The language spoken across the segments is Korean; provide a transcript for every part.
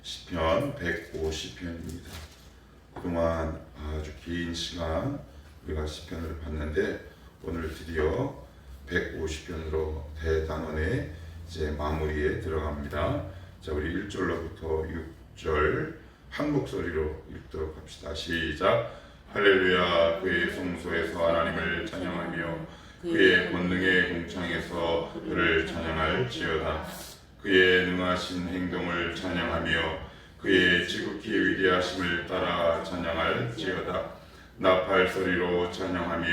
시편 150편입니다. 그동안 아주 긴 시간 우리가 시편을 봤는데 오늘 드디어 150편으로 대단원의 이제 마무리에 들어갑니다. 자, 우리 1절로부터 6절 한 목소리로 읽도록 합시다. 시작. 할렐루야. 그의 성소에서 하나님을 찬양하며 그의 권능의 공창에서 그를 찬양할지어다. 그의 능하신 행동을 찬양하며 그의 지극히 위대하심을 따라 찬양할지어다. 나팔 소리로 찬양하며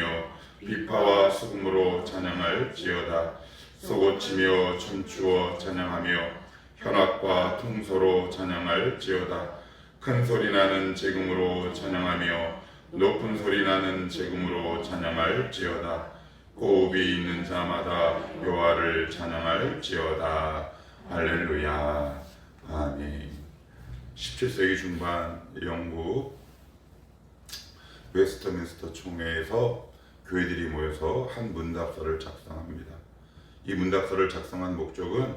비파와 수금으로 찬양할지어다. 쏘고치며 춤추어 찬양하며 현악과 통소로 찬양할지어다. 큰 소리 나는 제금으로 찬양하며 높은 소리 나는 제금으로 찬양할지어다. 호흡이 있는 자마다 여호와를 찬양할지어다. 할렐루야. 아멘. 17세기 중반 영국 웨스트민스터 총회에서 교회들이 모여서 한 문답서를 작성합니다. 이 문답서를 작성한 목적은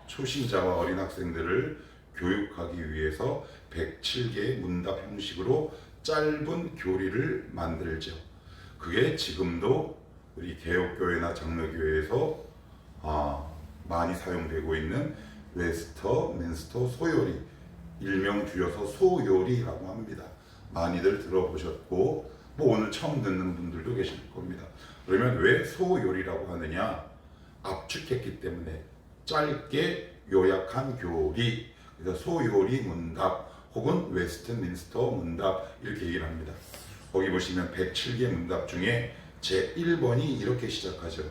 초신자와 어린 학생들을 교육하기 위해서 107개의 문답 형식으로 짧은 교리를 만들죠. 그게 지금도 우리 개혁교회나 장로교회에서 많이 사용되고 있는 웨스터민스터 소요리, 일명 줄여서 소요리라고 합니다. 많이들 들어보셨고 오늘 처음 듣는 분들도 계실 겁니다. 그러면 왜 소요리라고 하느냐? 압축했기 때문에 짧게 요약한 교리, 그래서 소요리 문답 혹은 웨스트민스터 문답 이렇게 얘기를 합니다. 거기 보시면 107개 문답 중에 제1번이 이렇게 시작하죠.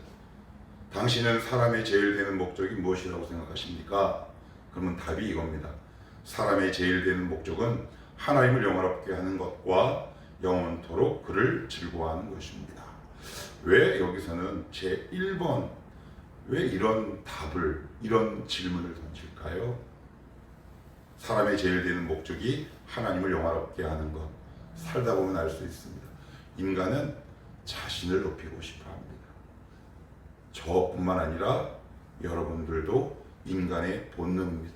당신은 사람의 제일 되는 목적이 무엇이라고 생각하십니까? 그러면 답이 이겁니다. 사람의 제일 되는 목적은 하나님을 영화롭게 하는 것과 영원토록 그를 즐거워하는 것입니다. 왜 여기서는 제1번 왜 이런 답을, 이런 질문을 던질까요? 사람의 제일 되는 목적이 하나님을 영화롭게 하는 것. 살다 보면 알 수 있습니다. 인간은 자신을 높이고 싶어 합니다. 저뿐만 아니라 여러분들도 인간의 본능입니다.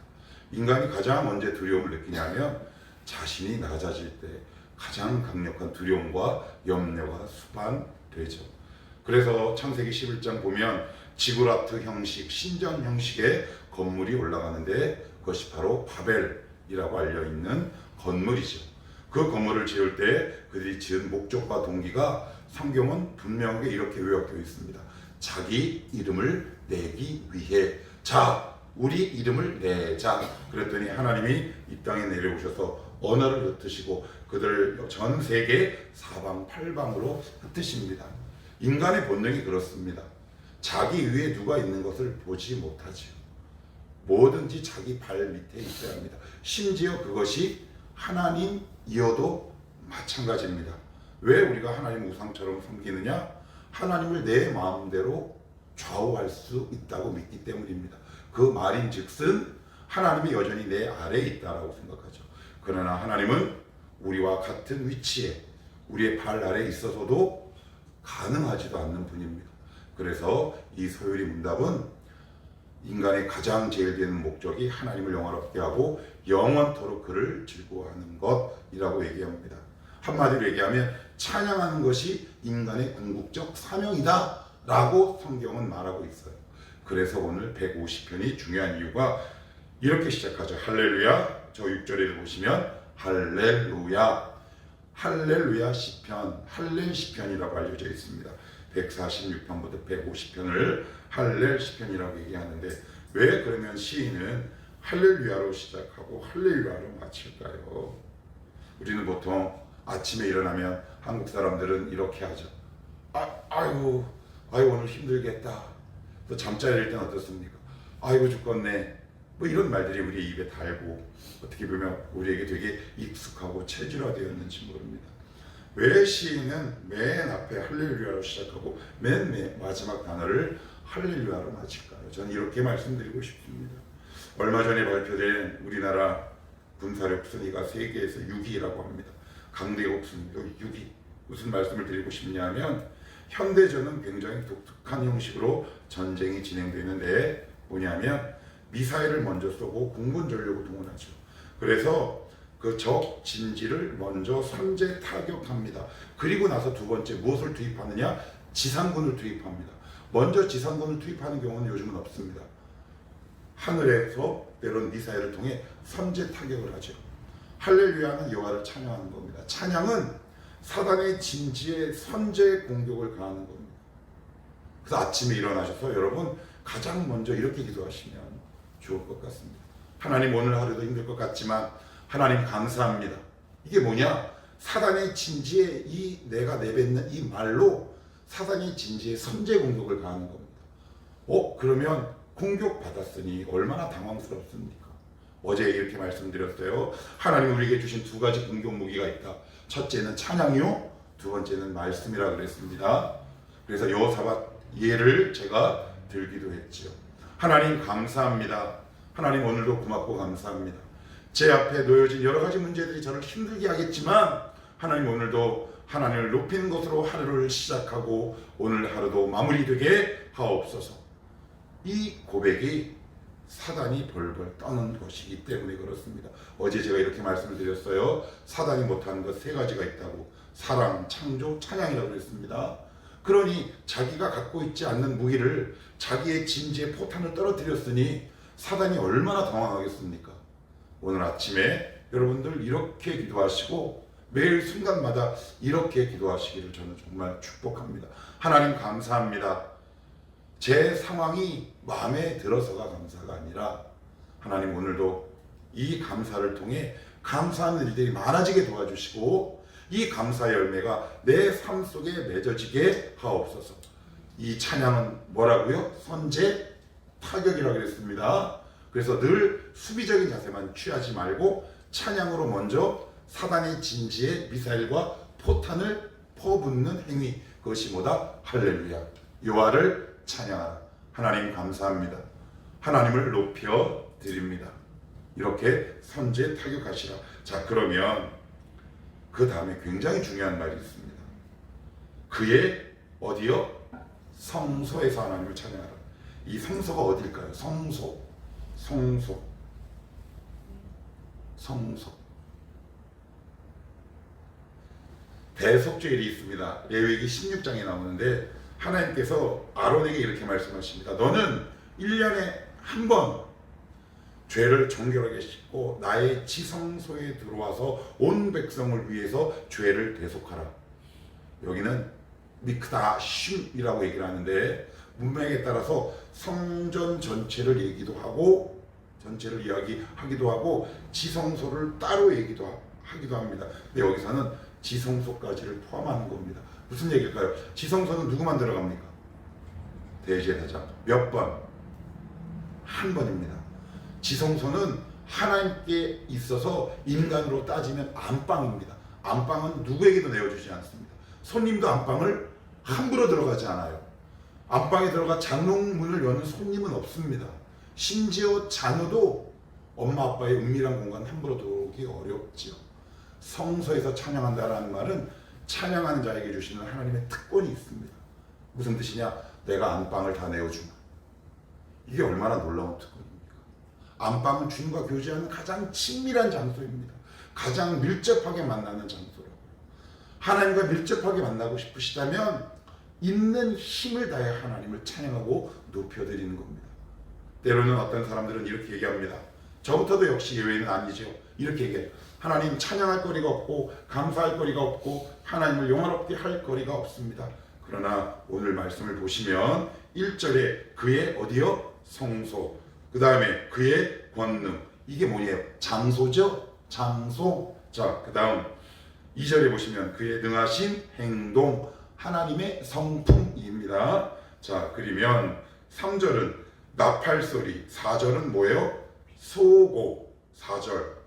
인간이 가장 언제 두려움을 느끼냐면 자신이 낮아질 때 가장 강력한 두려움과 염려가 수반되죠. 그래서 창세기 11장 보면 지구라트 형식, 신전 형식의 건물이 올라가는데 그것이 바로 바벨이라고 알려있는 건물이죠. 그 건물을 지을 때 그들이 지은 목적과 동기가 성경은 분명하게 이렇게 요약되어 있습니다. 자기 이름을 내기 위해. 자, 우리 이름을 내자. 그랬더니 하나님이 이 땅에 내려오셔서 언어를 흩으시고 그들을 전 세계 사방팔방으로 흩으십니다. 인간의 본능이 그렇습니다. 자기 위에 누가 있는 것을 보지 못하지요. 뭐든지 자기 발 밑에 있어야 합니다. 심지어 그것이 하나님이어도 마찬가지입니다. 왜 우리가 하나님 우상처럼 섬기느냐? 하나님을 내 마음대로 좌우할 수 있다고 믿기 때문입니다. 그 말인즉슨 하나님이 여전히 내 아래에 있다라고 생각하죠. 그러나 하나님은 우리와 같은 위치에 우리의 발 아래에 있어서도 가능하지도 않는 분입니다. 그래서 이 소요리 문답은 인간의 가장 제일 되는 목적이 하나님을 영화롭게 하고 영원토록 그를 즐거워하는 것이라고 얘기합니다. 한마디로 얘기하면 찬양하는 것이 인간의 궁극적 사명이다 라고 성경은 말하고 있어요. 그래서 오늘 150편이 중요한 이유가 이렇게 시작하죠. 할렐루야. 저 6절에 보시면 할렐루야, 할렐루야 시편, 할렐 시편이라고 알려져 있습니다. 146편부터 150편을 할렐 시편이라고 얘기하는데 왜 그러면 시인은 할렐루야로 시작하고 할렐루야로 마칠까요? 우리는 보통 아침에 일어나면 한국 사람들은 이렇게 하죠. 아이고 오늘 힘들겠다. 또 잠자리일 때는 어떻습니까? 아이고 죽겠네. 뭐 이런 말들이 우리 입에 달고 어떻게 보면 우리에게 되게 익숙하고 체질화되었는지 모릅니다. 왜 시인은 맨 앞에 할렐루야로 시작하고 맨 마지막 단어를 할렐루야로 마칠까요? 저는 이렇게 말씀드리고 싶습니다. 얼마 전에 발표된 우리나라 군사력 순위가 세계에서 6위라고 합니다. 강대국 순위도 6위. 무슨 말씀을 드리고 싶냐면 현대전은 굉장히 독특한 형식으로 전쟁이 진행되는데 뭐냐면 미사일을 먼저 쏘고 공군 전력을 동원하죠. 그래서 그 적 진지를 먼저 선제 타격합니다. 그리고 나서 두 번째 무엇을 투입하느냐? 지상군을 투입합니다. 먼저 지상군을 투입하는 경우는 요즘은 없습니다. 하늘에서 내려온 미사일을 통해 선제 타격을 하죠. 할렐루야는 여호와를 찬양하는 겁니다. 찬양은 사단의 진지에 선제 공격을 가하는 겁니다. 그래서 아침에 일어나셔서 여러분 가장 먼저 이렇게 기도하시면 좋을 것 같습니다. 하나님, 오늘 하루도 힘들 것 같지만 하나님 감사합니다. 이게 뭐냐? 사단의 진지에 이 내가 내뱉는 이 말로 사단의 진지에 선제 공격을 가하는 겁니다. 그러면 공격받았으니 얼마나 당황스럽습니까? 어제 이렇게 말씀드렸어요. 하나님 우리에게 주신 두 가지 공격 무기가 있다. 첫째는 찬양이요, 두 번째는 말씀이라 그랬습니다. 그래서 여호사밧 예를 제가 들기도 했지요. 하나님 감사합니다. 하나님 오늘도 고맙고 감사합니다. 제 앞에 놓여진 여러 가지 문제들이 저를 힘들게 하겠지만 하나님 오늘도 하나님을 높이는 것으로 하루를 시작하고 오늘 하루도 마무리되게 하옵소서. 이 고백이 사단이 벌벌 떠는 것이기 때문에 그렇습니다. 어제 제가 이렇게 말씀을 드렸어요. 사단이 못하는 것 세 가지가 있다고. 사랑, 창조, 찬양이라고 그랬습니다. 그러니 자기가 갖고 있지 않는 무기를 자기의 진지에 포탄을 떨어뜨렸으니 사단이 얼마나 당황하겠습니까? 오늘 아침에 여러분들 이렇게 기도하시고 매일 순간마다 이렇게 기도하시기를 저는 정말 축복합니다. 하나님 감사합니다. 제 상황이 마음에 들어서가 감사가 아니라 하나님 오늘도 이 감사를 통해 감사하는 일들이 많아지게 도와주시고 이 감사 열매가 내 삶 속에 맺어지게 하옵소서. 이 찬양은 뭐라고요? 선제 타격이라고 그랬습니다. 그래서 늘 수비적인 자세만 취하지 말고 찬양으로 먼저 사단의 진지에 미사일과 포탄을 퍼붓는 행위, 그것이 뭐다? 할렐루야, 여호와를 찬양하라. 하나님 감사합니다. 하나님을 높여 드립니다. 이렇게 선제 타격하시라. 자, 그러면 그 다음에 굉장히 중요한 말이 있습니다. 그의 어디요? 성소에서 하나님을 찬양하라. 이 성소가 어딜까요? 성소. 대속죄일이 있습니다. 레위기 16장에 나오는데 하나님께서 아론에게 이렇게 말씀하십니다. 너는 1년에 한 번 죄를 정결하게 씻고 나의 지성소에 들어와서 온 백성을 위해서 죄를 대속하라. 여기는 미크다심이라고 얘기를 하는데 문맥에 따라서 성전 전체를 얘기도 하고 전체를 이야기하기도 하고 지성소를 따로 얘기도 하기도 합니다. 근데 여기서는 지성소까지를 포함하는 겁니다. 무슨 얘기일까요? 지성소는 누구만 들어갑니까? 대제사장. 몇 번? 한 번입니다. 지성소는 하나님께 있어서 인간으로 따지면 안방입니다. 안방은 누구에게도 내어주지 않습니다. 손님도 안방을 함부로 들어가지 않아요. 안방에 들어가 장롱문을 여는 손님은 없습니다. 심지어 자녀도 엄마 아빠의 은밀한 공간 함부로 들어오기 어렵지요. 성소에서 찬양한다라는 말은 찬양하는 자에게 주시는 하나님의 특권이 있습니다. 무슨 뜻이냐? 내가 안방을 다 내어주마. 이게 얼마나 놀라운 특권입니까? 안방은 주님과 교제하는 가장 친밀한 장소입니다. 가장 밀접하게 만나는 장소라고요. 하나님과 밀접하게 만나고 싶으시다면 있는 힘을 다해 하나님을 찬양하고 높여드리는 겁니다. 때로는 어떤 사람들은 이렇게 얘기합니다. 저부터도 역시 예외는 아니죠. 이렇게 얘기해요. 하나님 찬양할 거리가 없고 감사할 거리가 없고 하나님을 영화롭게 할 거리가 없습니다. 그러나 오늘 말씀을 보시면 1절에 그의 어디요? 성소. 그 다음에 그의 권능. 이게 뭐예요? 장소죠? 장소. 자, 그 다음 2절에 보시면 그의 능하신 행동. 하나님의 성품입니다. 자, 그러면 3절은 나팔소리. 4절은 뭐예요? 소고. 4절.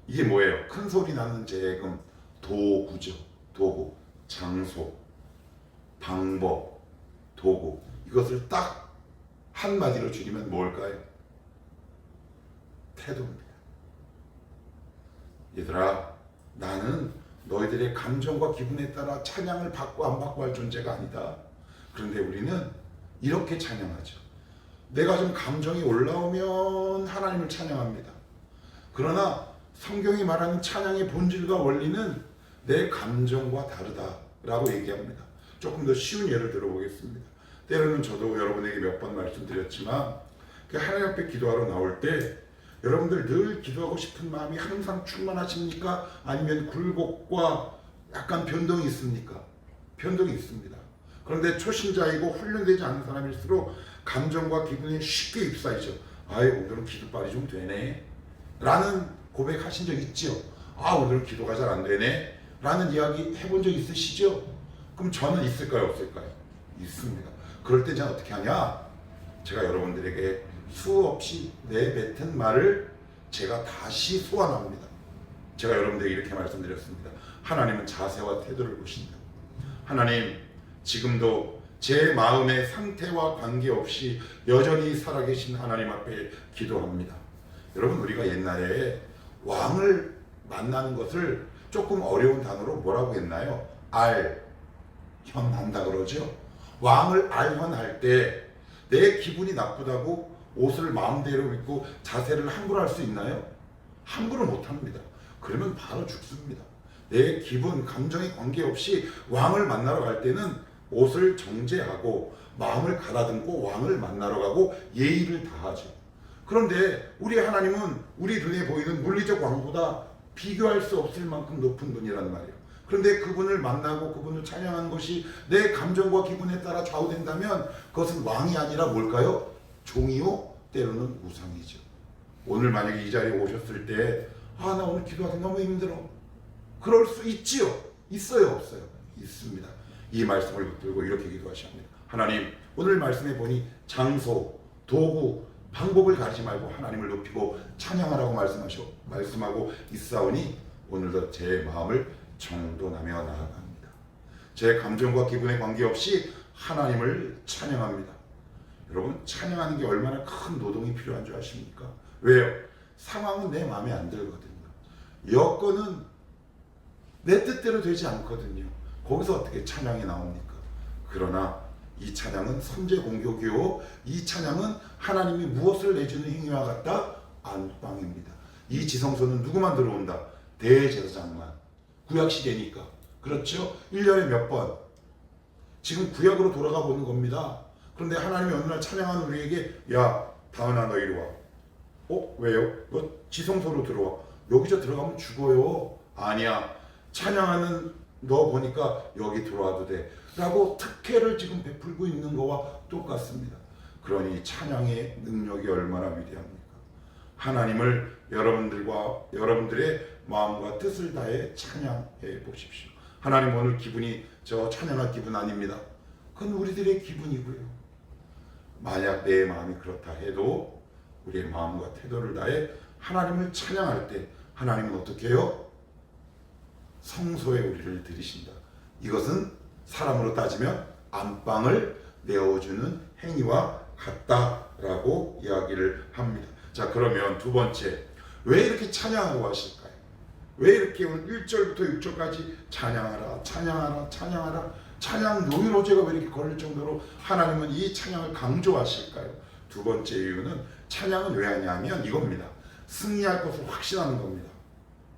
이게 뭐예요? 큰 소리 나는 재금. 도구죠. 도구. 장소. 방법. 도구. 이것을 딱 한마디로 줄이면 뭘까요? 태도입니다. 얘들아, 나는 너희들의 감정과 기분에 따라 찬양을 받고 안 받고 할 존재가 아니다. 그런데 우리는 이렇게 찬양하죠. 내가 좀 감정이 올라오면 하나님을 찬양합니다. 그러나 성경이 말하는 찬양의 본질과 원리는 내 감정과 다르다라고 얘기합니다. 조금 더 쉬운 예를 들어보겠습니다. 때로는 저도 여러분에게 몇 번 말씀드렸지만 하나님 앞에 기도하러 나올 때 여러분들 늘 기도하고 싶은 마음이 항상 충만하십니까? 아니면 굴곡과 약간 변동이 있습니까? 변동이 있습니다. 그런데 초신자이고 훈련되지 않은 사람일수록 감정과 기분이 쉽게 휩싸이죠. 아이, 오늘은 기도빨이 좀 되네 라는 고백하신 적 있죠. 아, 오늘은 기도가 잘 안 되네 라는 이야기 해본 적 있으시죠? 그럼 저는 있을까요, 없을까요? 있습니다. 그럴 때 제가 어떻게 하냐? 제가 여러분들에게 수없이 내뱉은 말을 제가 다시 소환합니다. 제가 여러분들에게 이렇게 말씀드렸습니다. 하나님은 자세와 태도를 보신다. 하나님, 지금도 제 마음의 상태와 관계없이 여전히 살아계신 하나님 앞에 기도합니다. 여러분, 우리가 옛날에 왕을 만나는 것을 조금 어려운 단어로 뭐라고 했나요? 알현한다 그러죠. 왕을 알현할 때 내 기분이 나쁘다고 옷을 마음대로 입고 자세를 함부로 할 수 있나요? 함부로 못합니다. 그러면 바로 죽습니다. 내 기분, 감정에 관계없이 왕을 만나러 갈 때는 옷을 정제하고 마음을 가다듬고 왕을 만나러 가고 예의를 다하죠. 그런데 우리 하나님은 우리 눈에 보이는 물리적 왕보다 비교할 수 없을 만큼 높은 분이란 말이에요. 그런데 그분을 만나고 그분을 찬양하는 것이 내 감정과 기분에 따라 좌우된다면 그것은 왕이 아니라 뭘까요? 종이요, 때로는 우상이죠. 오늘 만약에 이 자리에 오셨을 때 나 오늘 기도하기 너무 힘들어. 그럴 수 있지요? 있어요, 없어요? 있습니다. 이 말씀을 붙들고 이렇게 기도하셔야 합니다. 하나님, 오늘 말씀해 보니 장소, 도구, 방법을 가리지 말고 하나님을 높이고 찬양하라고 말씀하고 있사오니 오늘도 제 마음을 정돈하며 나아갑니다. 제 감정과 기분에 관계없이 하나님을 찬양합니다. 여러분, 찬양하는 게 얼마나 큰 노동이 필요한 줄 아십니까? 왜요? 상황은 내 마음에 안 들거든요. 여건은 내 뜻대로 되지 않거든요. 거기서 어떻게 찬양이 나옵니까? 그러나 이 찬양은 선제 공격이요, 이 찬양은 하나님이 무엇을 내주는 행위와 같다? 안방입니다. 이 지성소는 누구만 들어온다? 대제사장만. 구약시대니까. 그렇죠? 1년에 몇 번. 지금 구약으로 돌아가 보는 겁니다. 그런데 하나님이 어느 날 찬양하는 우리에게, 야, 다은아, 너 이리 와. 왜요? 너 지성소로 들어와. 여기서 들어가면 죽어요. 아니야. 찬양하는 너 보니까 여기 들어와도 돼 라고 특혜를 지금 베풀고 있는 거와 똑같습니다. 그러니 찬양의 능력이 얼마나 위대합니까? 하나님을 여러분들의 마음과 뜻을 다해 찬양해 보십시오. 하나님, 오늘 기분이 저 찬양할 기분 아닙니다. 그건 우리들의 기분이고요. 만약 내 마음이 그렇다 해도 우리의 마음과 태도를 다해 하나님을 찬양할 때 하나님은 어떻게 해요? 성소에 우리를 들이신다. 이것은 사람으로 따지면 안방을 내어주는 행위와 같다라고 이야기를 합니다. 자, 그러면 두 번째, 왜 이렇게 찬양하고 하실까요? 왜 이렇게 1절부터 6절까지 찬양하라, 찬양하라, 찬양하라, 찬양 노이로제가 왜 이렇게 걸릴 정도로 하나님은 이 찬양을 강조하실까요? 두 번째 이유는 찬양은 왜 하냐면 이겁니다. 승리할 것을 확신하는 겁니다.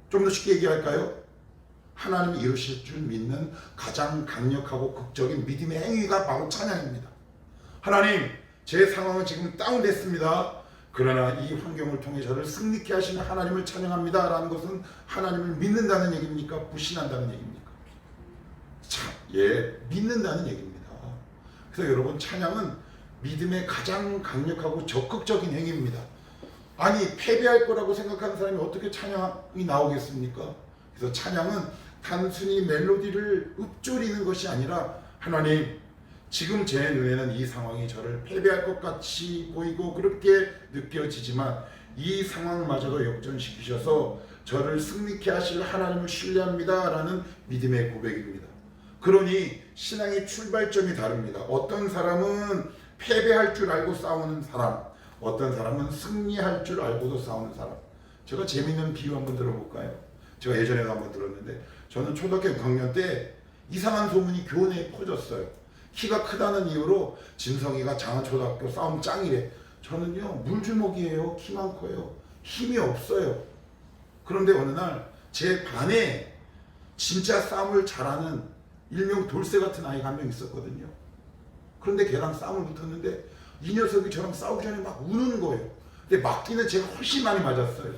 좀 더 쉽게 얘기할까요? 하나님이 이루실 줄 믿는 가장 강력하고 극적인 믿음의 행위가 바로 찬양입니다. 하나님, 제 상황은 지금 다운됐습니다. 그러나 이 환경을 통해 저를 승리케 하시는 하나님을 찬양합니다 라는 것은 하나님을 믿는다는 얘기입니까? 불신한다는 얘기입니까? 믿는다는 얘기입니다. 그래서 여러분, 찬양은 믿음의 가장 강력하고 적극적인 행위입니다. 아니, 패배할 거라고 생각하는 사람이 어떻게 찬양이 나오겠습니까? 그래서 찬양은 단순히 멜로디를 읊조리는 것이 아니라, 하나님, 지금 제 눈에는 이 상황이 저를 패배할 것 같이 보이고 그렇게 느껴지지만 이 상황마저도 역전시키셔서 저를 승리케 하실 하나님을 신뢰합니다 라는 믿음의 고백입니다. 그러니 신앙의 출발점이 다릅니다. 어떤 사람은 패배할 줄 알고 싸우는 사람, 어떤 사람은 승리할 줄 알고도 싸우는 사람. 제가 재밌는 비유 한번 들어볼까요? 제가 예전에도 한번 들었는데, 저는 초등학교 6학년 때 이상한 소문이 교내에 퍼졌어요. 키가 크다는 이유로 진성이가 장안초등학교 싸움 짱이래. 저는요, 물주먹이에요. 키만 커요. 힘이 없어요. 그런데 어느 날 제 반에 진짜 싸움을 잘하는 일명 돌쇠 같은 아이가 한 명 있었거든요. 그런데 걔랑 싸움을 붙었는데 이 녀석이 저랑 싸우기 전에 막 우는 거예요. 근데 맞기는 제가 훨씬 많이 맞았어요.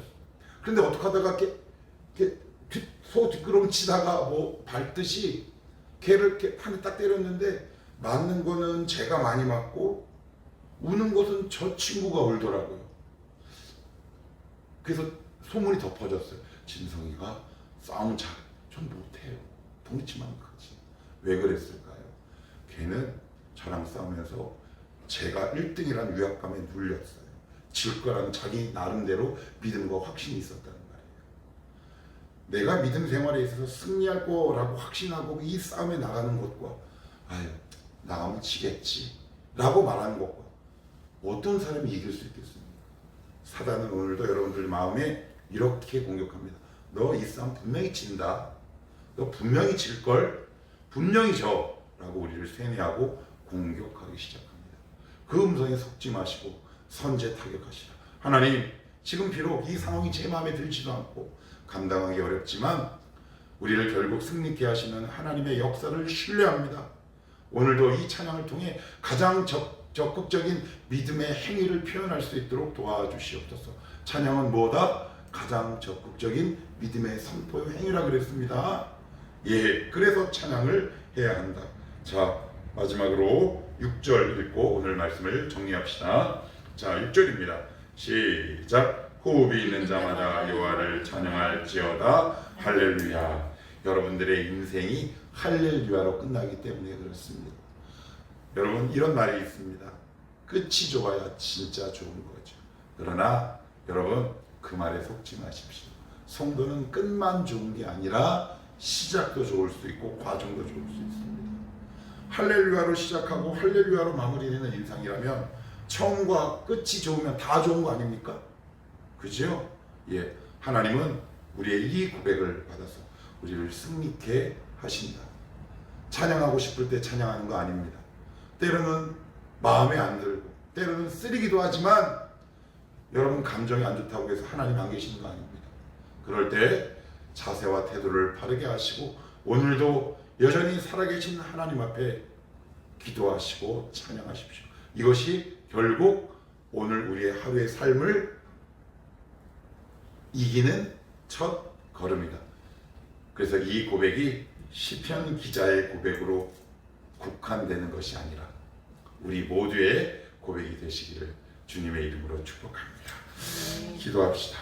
그런데 어떻게 하다가 소 뒷구름 치다가 뭐 밟듯이 걔를 이렇게 판에 딱 때렸는데 맞는 거는 제가 많이 맞고 우는 것은 저 친구가 울더라고요. 그래서 소문이 덮어졌어요. 진성이가 싸움 좀 못해요. 덩치만 크지. 왜 그랬을까요? 걔는 저랑 싸우면서 제가 1등이라는 위압감에 눌렸어요. 질 거라는 자기 나름대로 믿음과 확신이 있었다는 말이에요. 내가 믿음 생활에 있어서 승리할 거라고 확신하고 이 싸움에 나가는 것과 아유 나가면 지겠지 라고 말하는 것과 어떤 사람이 이길 수 있겠습니까? 사단은 오늘도 여러분들 마음에 이렇게 공격합니다. 너 이 싸움 분명히 진다. 너 분명히 질걸. 분명히 져. 라고 우리를 세뇌하고 공격하기 시작합니다. 그 음성에 속지 마시고 선제 타격하시라. 하나님, 지금 비록 이 상황이 제 마음에 들지도 않고 감당하기 어렵지만 우리를 결국 승리케 하시는 하나님의 역사를 신뢰합니다. 오늘도 이 찬양을 통해 가장 적극적인 믿음의 행위를 표현할 수 있도록 도와주시옵소서. 찬양은 뭐다? 가장 적극적인 믿음의 선포의 행위라 그랬습니다. 예, 그래서 찬양을 해야 한다. 자, 마지막으로 6절 읽고 오늘 말씀을 정리합시다. 자, 6절입니다. 시작. 호흡이 있는 자마다 여호와를 찬양할지어다. 할렐루야. 여러분들의 인생이 할렐루야로 끝나기 때문에 그렇습니다. 여러분, 이런 말이 있습니다. 끝이 좋아야 진짜 좋은 거죠. 그러나 여러분, 그 말에 속지 마십시오. 성도는 끝만 좋은 게 아니라 시작도 좋을 수 있고 과정도 좋을 수 있습니다. 할렐루야로 시작하고 할렐루야로 마무리되는 인상이라면 처음과 끝이 좋으면 다 좋은 거 아닙니까? 그죠? 예, 하나님은 우리의 이 고백을 받아서 우리를 승리케 하신다. 찬양하고 싶을 때 찬양하는 거 아닙니다. 때로는 마음에 안 들고 때로는 쓰리기도 하지만 여러분 감정이 안 좋다고 해서 하나님 안 계시는 거 아닙니다. 그럴 때 자세와 태도를 바르게 하시고 오늘도 여전히 살아계신 하나님 앞에 기도하시고 찬양하십시오. 이것이 결국 오늘 우리의 하루의 삶을 이기는 첫 걸음이다. 그래서 이 고백이 시편 기자의 고백으로 국한되는 것이 아니라 우리 모두의 고백이 되시기를 주님의 이름으로 축복합니다. 기도합시다.